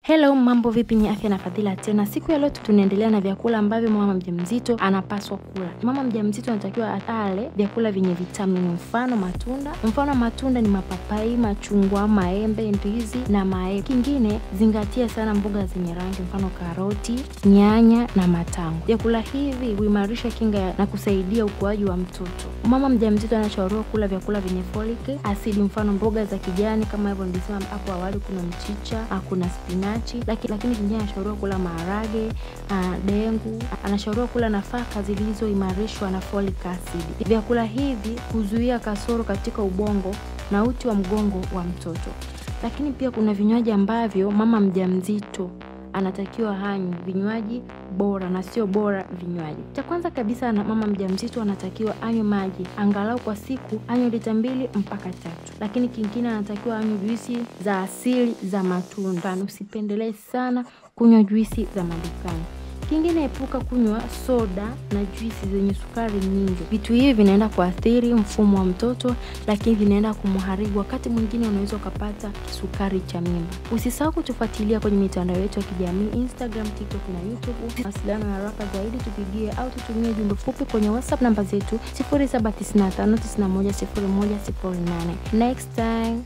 Hello, mambo vipi? Ni Afya na Fadhila tena. Siku ya leo tunaendelea na vyakula ambavyo mama mjamzito anapaswa kula. Mama mjamzito anatakiwa ale vyakula vyenye vitamini, mfano matunda ni mapapai, machungwa, maembe, ndizi na mayai. Kingine, zingatia sana mboga zenye rangi, mfano karoti, nyanya na matango. Vyakula hivi huimarisha kinga na kusaidia ukuaji wa mtoto. Mama mjamzito anashauriwa kula vyakula vyenye folic acid, mfano mboga za kijani kama hivyo nilisema hapo awali, kuna mchicha, kuna spinach. Lakini kingine anashauriwa kula maharage, dengu, anashauriwa kula nafaka zilizoimarishwa na folic acid. Vyakula hivi huzuia kasoro katika ubongo na uti wa mgongo wa mtoto. Lakini pia kuna vinywaji ambavyo mama mjamzito anatakiwa hanywe, vinywaji bora na sio bora vinywaji. Cha kwanza kabisa, mama mjamzito anatakiwa anywe maji angalau kwa siku anywe lita 2 mpaka 3. Lakini kingine anatakiwa anywe juisi za asili za matunda. Usipendelee sana kunywa juisi za madukani. Kingine, epuka kunywa soda na juisi zenye sukari nyingi. Vitu hivi vinaenda kuathiri mfumo wa mtoto, lakini vinaenda kumharibu. Wakati mwingine unaweza kupata kisukari cha mimba. Usisahau kutufuatilia kwenye mitandao yetu ya kijamii, Instagram, TikTok na YouTube. Wasiliana haraka zaidi, tupigie au tutumie jumbe fupi kwenye WhatsApp namba zetu 0795910108. Next time.